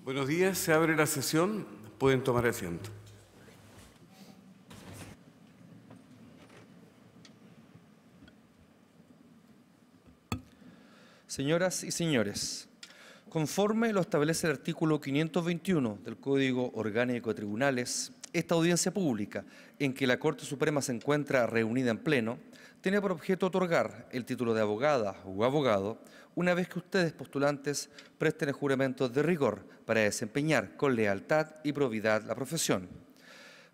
Buenos días, se abre la sesión. Pueden tomar asiento. Señoras y señores, conforme lo establece el artículo 521 del Código Orgánico de Tribunales, esta audiencia pública, en que la Corte Suprema se encuentra reunida en pleno, tiene por objeto otorgar el título de abogada o abogado una vez que ustedes, postulantes, presten el juramento de rigor para desempeñar con lealtad y probidad la profesión.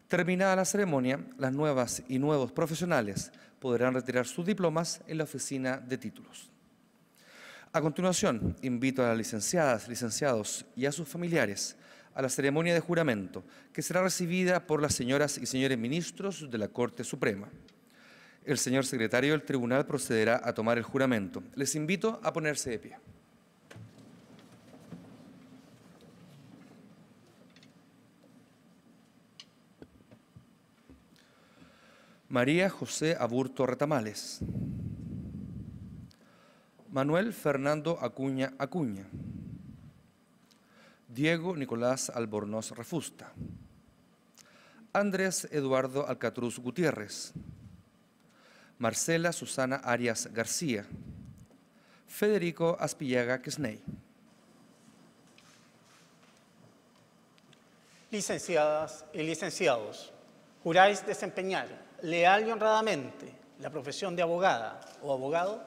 Terminada la ceremonia, las nuevas y nuevos profesionales podrán retirar sus diplomas en la oficina de títulos. A continuación, invito a las licenciadas, licenciados y a sus familiares a la ceremonia de juramento, que será recibida por las señoras y señores ministros de la Corte Suprema. El señor secretario del Tribunal procederá a tomar el juramento. Les invito a ponerse de pie. María José Aburto Retamales. Manuel Fernando Acuña Acuña. Diego Nicolás Albornoz Refusta. Andrés Eduardo Alcatruz Gutiérrez. Marcela Susana Arias García. Federico Aspillaga Quesney. Licenciadas y licenciados, ¿juráis desempeñar leal y honradamente la profesión de abogada o abogado?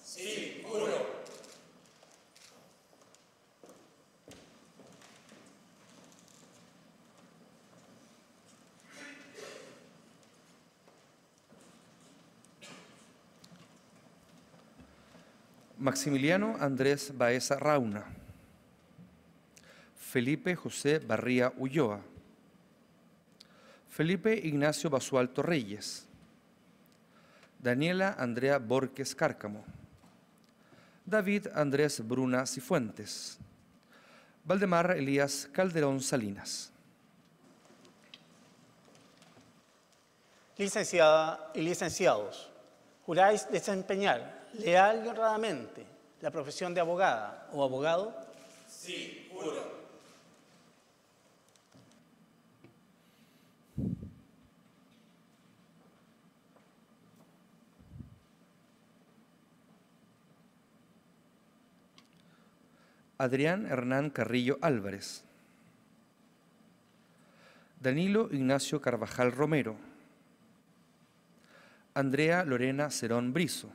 Sí, juro. Maximiliano Andrés Baeza Rauna. Felipe José Barría Ulloa. Felipe Ignacio Basualto Reyes. Daniela Andrea Borges Cárcamo. David Andrés Bruna Cifuentes. Valdemar Elías Calderón Salinas. Licenciada y licenciados, ¿juráis desempeñar leal y honradamente la profesión de abogada o abogado? Sí, juro. Adrián Hernán Carrillo Álvarez. Danilo Ignacio Carvajal Romero. Andrea Lorena Cerón Brizo.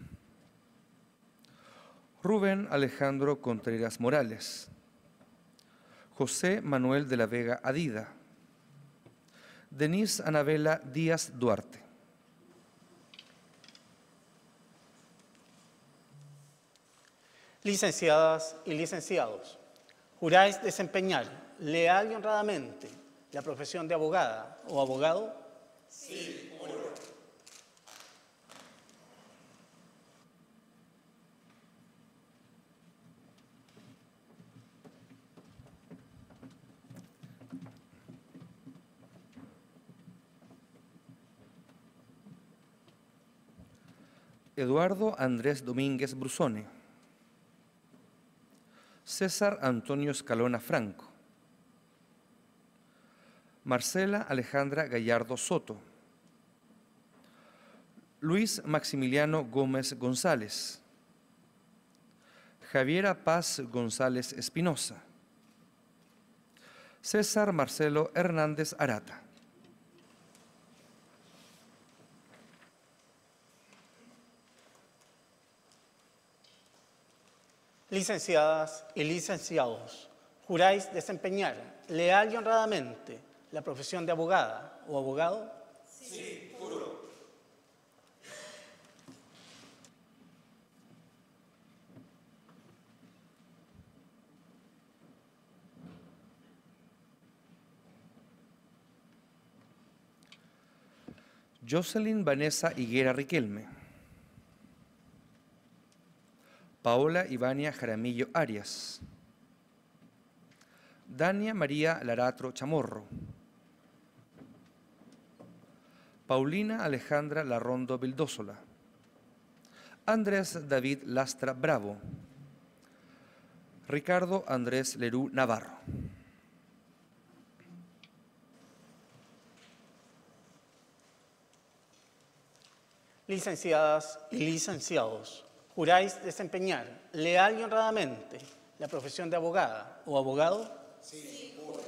Rubén Alejandro Contreras Morales. José Manuel de la Vega Adida. Denise Anabela Díaz Duarte. Licenciadas y licenciados, ¿juráis desempeñar leal y honradamente la profesión de abogada o abogado? Sí, juro. Eduardo Andrés Domínguez Brusone. César Antonio Escalona Franco. Marcela Alejandra Gallardo Soto. Luis Maximiliano Gómez González. Javiera Paz González Espinosa. César Marcelo Hernández Arata. Licenciadas y licenciados, ¿juráis desempeñar leal y honradamente la profesión de abogada o abogado? Sí, juro. Jocelyn Vanessa Higuera Riquelme. Paola Ivania Jaramillo Arias. Dania María Laratro Chamorro. Paulina Alejandra Larrondo Vildósola. Andrés David Lastra Bravo. Ricardo Andrés Lerú Navarro. Licenciadas y licenciados, ¿juráis desempeñar leal y honradamente la profesión de abogada o abogado? Sí, juro.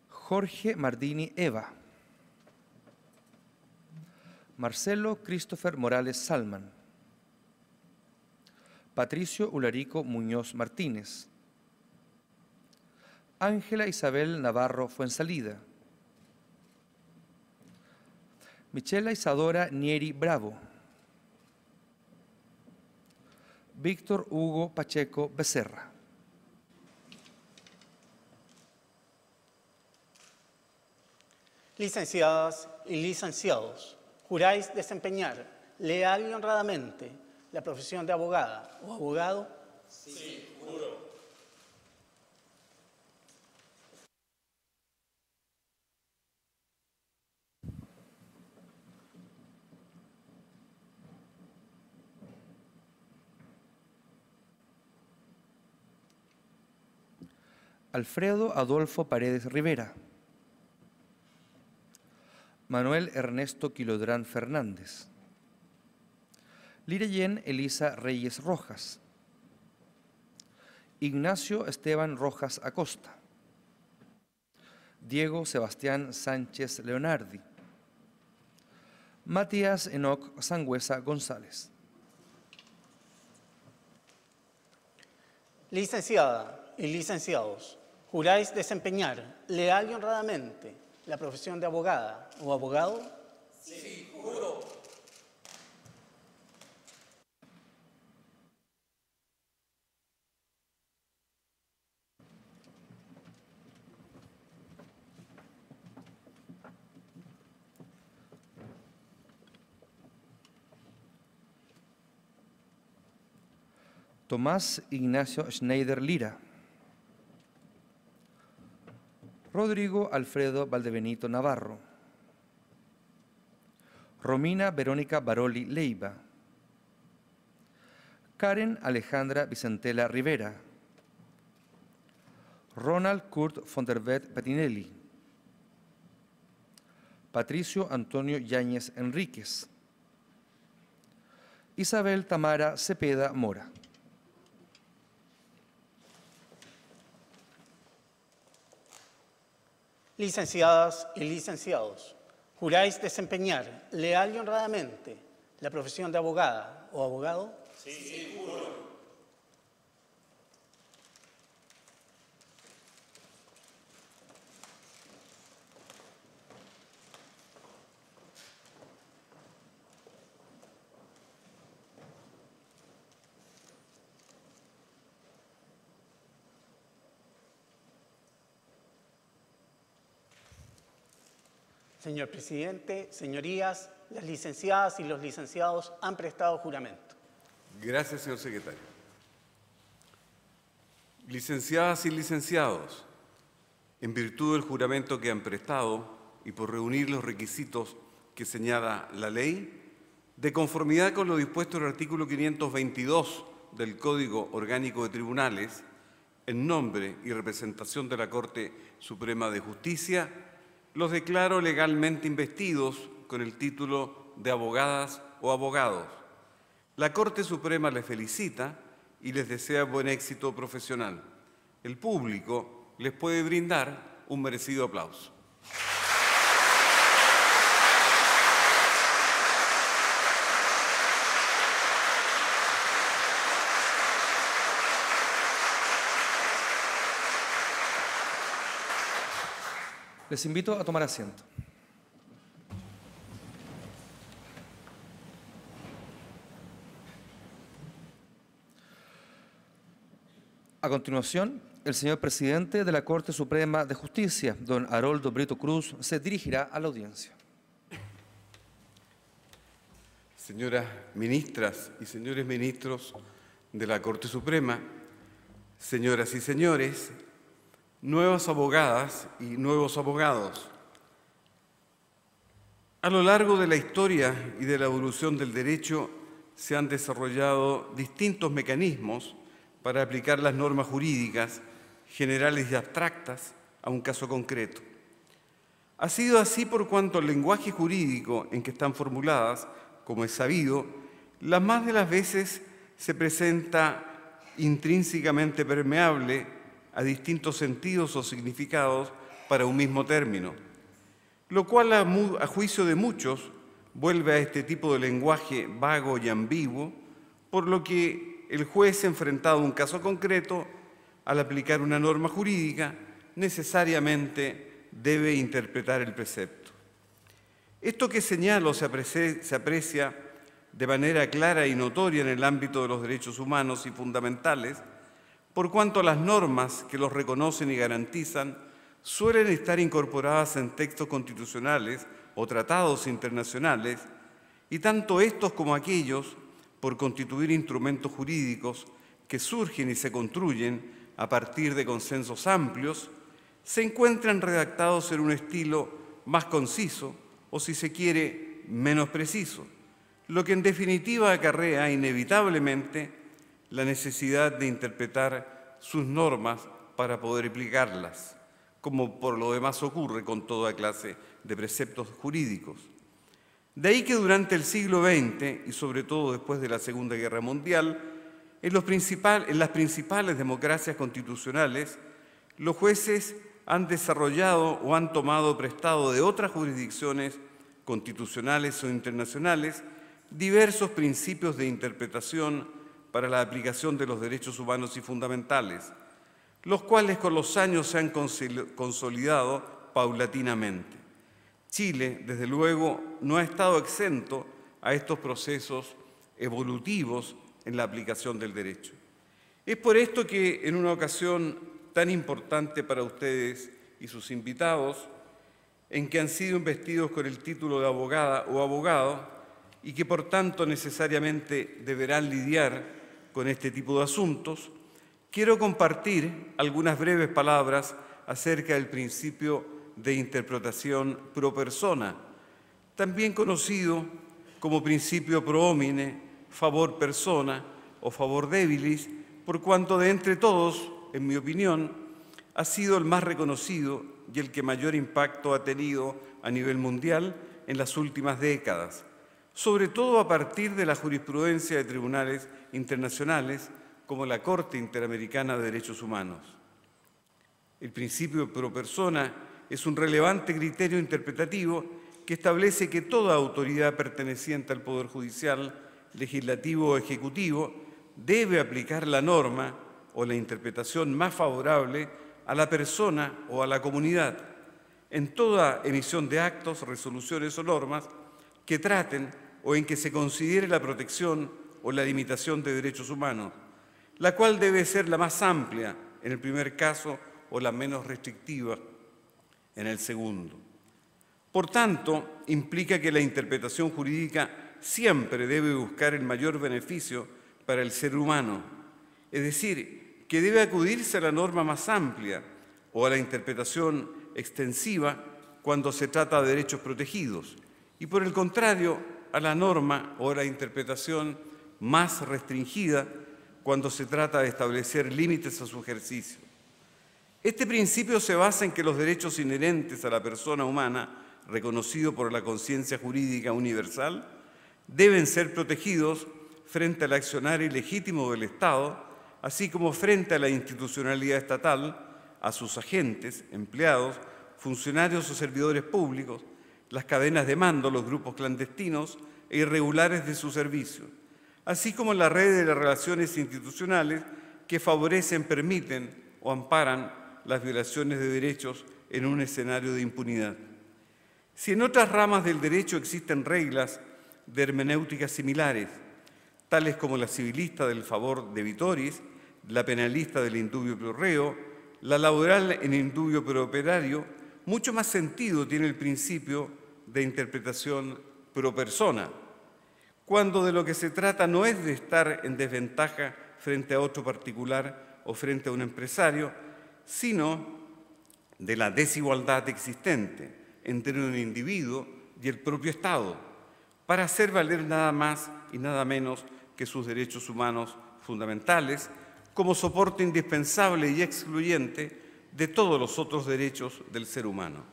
Jorge Mardini Eva. Marcelo Christopher Morales Salman. Patricio Ularico Muñoz Martínez. Ángela Isabel Navarro Fuensalida. Michela Isadora Nieri Bravo. Víctor Hugo Pacheco Becerra. Licenciadas y licenciados, ¿juráis desempeñar leal y honradamente la profesión de abogada o abogado? Sí, juro. Alfredo Adolfo Paredes Rivera. Manuel Ernesto Quilodrán Fernández. Lireyen Elisa Reyes Rojas. Ignacio Esteban Rojas Acosta. Diego Sebastián Sánchez Leonardi. Matías Enoc Sangüesa González. Licenciada y licenciados, ¿juráis desempeñar leal y honradamente la profesión de abogada o abogado? Sí, juro. Tomás Ignacio Schneider Lira. Rodrigo Alfredo Valdebenito Navarro. Romina Verónica Baroli Leiva. Karen Alejandra Vicentela Rivera. Ronald Kurt von der Vet Petinelli. Patricio Antonio Yáñez Enríquez. Isabel Tamara Cepeda Mora. Licenciadas y licenciados, ¿juráis desempeñar leal y honradamente la profesión de abogada o abogado? Sí, juro. Señor presidente, señorías, las licenciadas y los licenciados han prestado juramento. Gracias, señor secretario. Licenciadas y licenciados, en virtud del juramento que han prestado y por reunir los requisitos que señala la ley, de conformidad con lo dispuesto en el artículo 522 del Código Orgánico de Tribunales, en nombre y representación de la Corte Suprema de Justicia, los declaro legalmente investidos con el título de abogadas o abogados. La Corte Suprema les felicita y les desea buen éxito profesional. El público les puede brindar un merecido aplauso. Les invito a tomar asiento. A continuación, el señor presidente de la Corte Suprema de Justicia, don Haroldo Brito Cruz, se dirigirá a la audiencia. Señoras ministras y señores ministros de la Corte Suprema, señoras y señores, nuevas abogadas y nuevos abogados, A lo largo de la historia y de la evolución del derecho se han desarrollado distintos mecanismos para aplicar las normas jurídicas generales y abstractas a un caso concreto. Ha sido así por cuanto el lenguaje jurídico en que están formuladas, como es sabido, las más de las veces se presenta intrínsecamente permeable a distintos sentidos o significados para un mismo término, lo cual a juicio de muchos vuelve a este tipo de lenguaje vago y ambiguo, por lo que el juez enfrentado a un caso concreto, al aplicar una norma jurídica, necesariamente debe interpretar el precepto. Esto que señalo se aprecia de manera clara y notoria en el ámbito de los derechos humanos y fundamentales, por cuanto las normas que los reconocen y garantizan suelen estar incorporadas en textos constitucionales o tratados internacionales, y tanto estos como aquellos, por constituir instrumentos jurídicos que surgen y se construyen a partir de consensos amplios, se encuentran redactados en un estilo más conciso o, si se quiere, menos preciso, lo que en definitiva acarrea inevitablemente la necesidad de interpretar sus normas para poder aplicarlas, como por lo demás ocurre con toda clase de preceptos jurídicos. De ahí que durante el siglo XX, y sobre todo después de la Segunda Guerra Mundial, en las principales democracias constitucionales, los jueces han desarrollado o han tomado prestado de otras jurisdicciones constitucionales o internacionales diversos principios de interpretación para la aplicación de los derechos humanos y fundamentales, los cuales con los años se han consolidado paulatinamente. Chile, desde luego, no ha estado exento a estos procesos evolutivos en la aplicación del derecho. Es por esto que en una ocasión tan importante para ustedes y sus invitados, en que han sido investidos con el título de abogada o abogado y que por tanto necesariamente deberán lidiar con este tipo de asuntos, quiero compartir algunas breves palabras acerca del principio de interpretación pro persona, también conocido como principio pro homine, favor persona o favor debilis, por cuanto de entre todos, en mi opinión, ha sido el más reconocido y el que mayor impacto ha tenido a nivel mundial en las últimas décadas, sobre todo a partir de la jurisprudencia de tribunales internacionales como la Corte Interamericana de Derechos Humanos. El principio pro persona es un relevante criterio interpretativo que establece que toda autoridad perteneciente al Poder Judicial, Legislativo o Ejecutivo debe aplicar la norma o la interpretación más favorable a la persona o a la comunidad en toda emisión de actos, resoluciones o normas que traten o en que se considere la protección o la limitación de derechos humanos, la cual debe ser la más amplia en el primer caso o la menos restrictiva en el segundo. Por tanto, implica que la interpretación jurídica siempre debe buscar el mayor beneficio para el ser humano, es decir, que debe acudirse a la norma más amplia o a la interpretación extensiva cuando se trata de derechos protegidos y, por el contrario, a la norma o a la interpretación más restringida cuando se trata de establecer límites a su ejercicio. Este principio se basa en que los derechos inherentes a la persona humana, reconocidos por la conciencia jurídica universal, deben ser protegidos frente al accionar ilegítimo del Estado, así como frente a la institucionalidad estatal, a sus agentes, empleados, funcionarios o servidores públicos, las cadenas de mando, los grupos clandestinos e irregulares de su servicio, así como la red de las relaciones institucionales que favorecen, permiten o amparan las violaciones de derechos en un escenario de impunidad. Si en otras ramas del derecho existen reglas de hermenéutica similares, tales como la civilista del favor debitoris, la penalista del indubio pro reo, la laboral en indubio pro operario, mucho más sentido tiene el principio de interpretación pro persona, cuando de lo que se trata no es de estar en desventaja frente a otro particular o frente a un empresario, sino de la desigualdad existente entre un individuo y el propio Estado, para hacer valer nada más y nada menos que sus derechos humanos fundamentales como soporte indispensable y excluyente de todos los otros derechos del ser humano.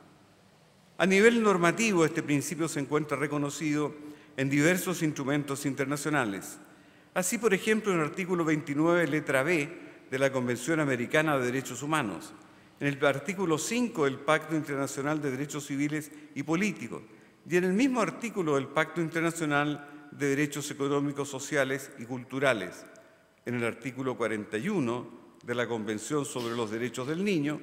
A nivel normativo, este principio se encuentra reconocido en diversos instrumentos internacionales. Así, por ejemplo, en el artículo 29, letra B, de la Convención Americana de Derechos Humanos, en el artículo 5 del Pacto Internacional de Derechos Civiles y Políticos, y en el mismo artículo del Pacto Internacional de Derechos Económicos, Sociales y Culturales, en el artículo 41 de la Convención sobre los Derechos del Niño,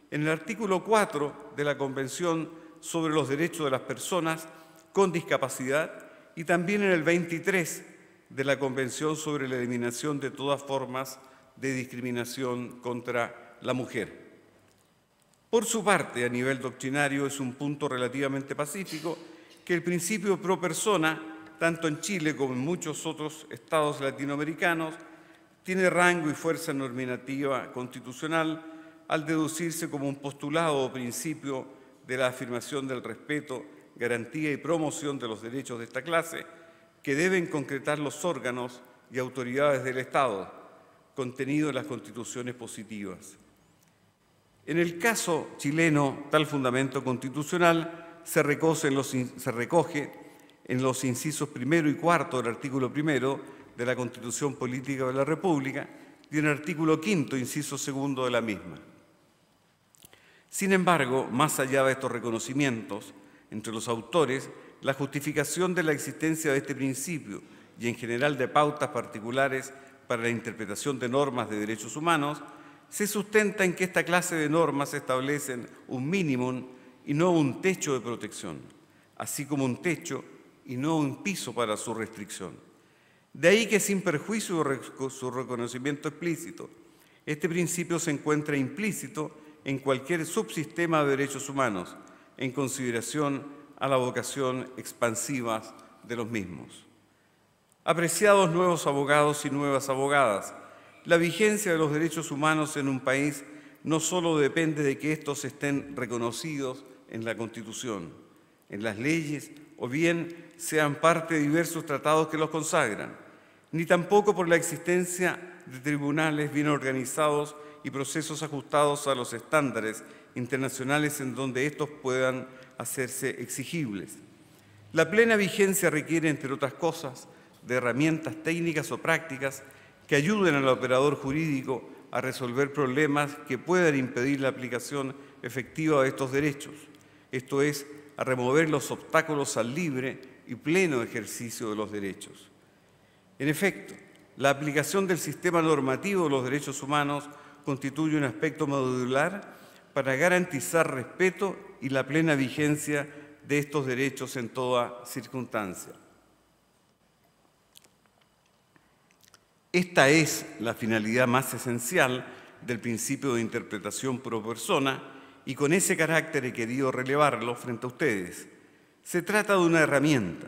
en el artículo 4 de la Convención sobre los Derechos de las Personas con Discapacidad y también en el 23 de la Convención sobre la Eliminación de todas formas de discriminación contra la mujer. Por su parte, a nivel doctrinario, es un punto relativamente pacífico que el principio pro persona, tanto en Chile como en muchos otros estados latinoamericanos, tiene rango y fuerza normativa constitucional al deducirse como un postulado o principio de la afirmación del respeto, garantía y promoción de los derechos de esta clase que deben concretar los órganos y autoridades del Estado, contenido en las constituciones positivas. En el caso chileno, tal fundamento constitucional se recoge en los incisos primero y cuarto del artículo primero de la Constitución Política de la República y en el artículo quinto, inciso segundo de la misma. Sin embargo, más allá de estos reconocimientos, entre los autores, la justificación de la existencia de este principio y en general de pautas particulares para la interpretación de normas de derechos humanos se sustenta en que esta clase de normas establecen un mínimo y no un techo de protección, así como un techo y no un piso para su restricción. De ahí que sin perjuicio de su reconocimiento explícito, este principio se encuentra implícito en cualquier subsistema de derechos humanos, en consideración a la vocación expansiva de los mismos. Apreciados nuevos abogados y nuevas abogadas, la vigencia de los derechos humanos en un país no solo depende de que estos estén reconocidos en la Constitución, en las leyes o bien sean parte de diversos tratados que los consagran, ni tampoco por la existencia de tribunales bien organizados y procesos ajustados a los estándares internacionales en donde estos puedan hacerse exigibles. La plena vigencia requiere, entre otras cosas, de herramientas técnicas o prácticas que ayuden al operador jurídico a resolver problemas que puedan impedir la aplicación efectiva de estos derechos, esto es, a remover los obstáculos al libre y pleno ejercicio de los derechos. En efecto, la aplicación del sistema normativo de los derechos humanos constituye un aspecto modular para garantizar respeto y la plena vigencia de estos derechos en toda circunstancia. Esta es la finalidad más esencial del principio de interpretación pro persona y con ese carácter he querido relevarlo frente a ustedes. Se trata de una herramienta,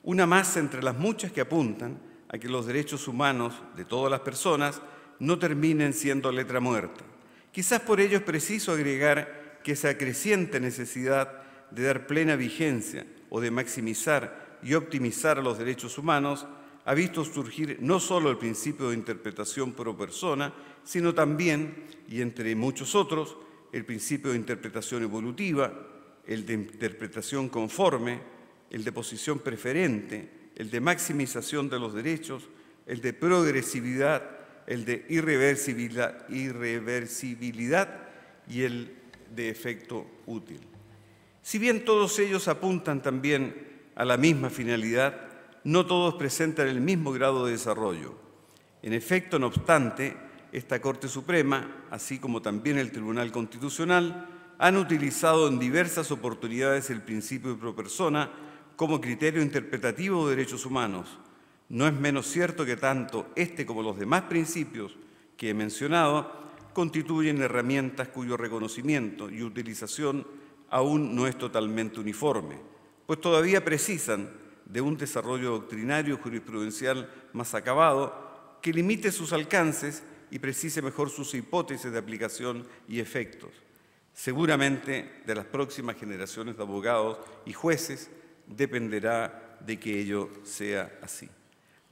una más entre las muchas que apuntan a que los derechos humanos de todas las personas no terminen siendo letra muerta. Quizás por ello es preciso agregar que esa creciente necesidad de dar plena vigencia o de maximizar y optimizar a los derechos humanos ha visto surgir no solo el principio de interpretación pro persona, sino también, y entre muchos otros, el principio de interpretación evolutiva, el de interpretación conforme, el de posición preferente, el de maximización de los derechos, el de progresividad, el de irreversibilidad y el de efecto útil. Si bien todos ellos apuntan también a la misma finalidad, no todos presentan el mismo grado de desarrollo. En efecto, no obstante, esta Corte Suprema, así como también el Tribunal Constitucional, han utilizado en diversas oportunidades el principio de pro persona como criterio interpretativo de derechos humanos. No es menos cierto que tanto este como los demás principios que he mencionado constituyen herramientas cuyo reconocimiento y utilización aún no es totalmente uniforme, pues todavía precisan de un desarrollo doctrinario jurisprudencial más acabado que limite sus alcances y precise mejor sus hipótesis de aplicación y efectos. Seguramente de las próximas generaciones de abogados y jueces dependerá de que ello sea así.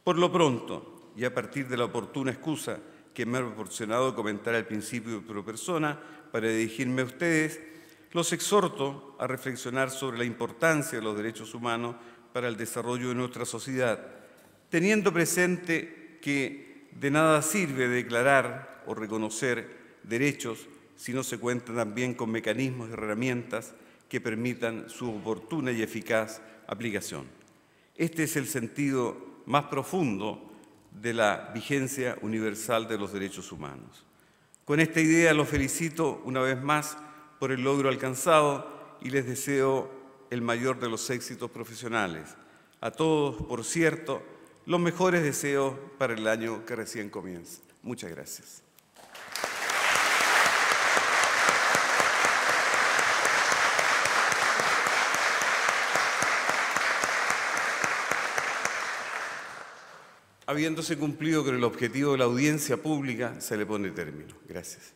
Por lo pronto, y a partir de la oportuna excusa que me ha proporcionado comentar al principio pro persona para dirigirme a ustedes, los exhorto a reflexionar sobre la importancia de los derechos humanos para el desarrollo de nuestra sociedad, teniendo presente que de nada sirve declarar o reconocer derechos si no se cuenta también con mecanismos y herramientas que permitan su oportuna y eficaz aplicación. Este es el sentido más profundo de la vigencia universal de los derechos humanos. Con esta idea los felicito una vez más por el logro alcanzado y les deseo el mayor de los éxitos profesionales. A todos, por cierto, los mejores deseos para el año que recién comienza. Muchas gracias. Habiéndose cumplido con el objetivo de la audiencia pública, se le pone término. Gracias.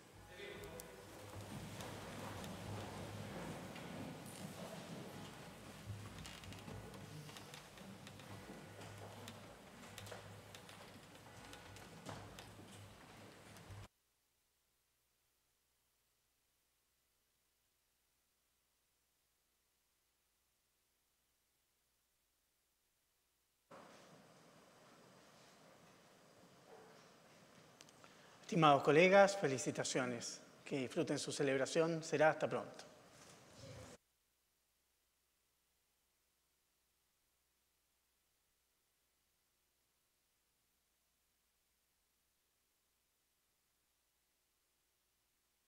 Estimados colegas, felicitaciones. Que disfruten su celebración. Será hasta pronto.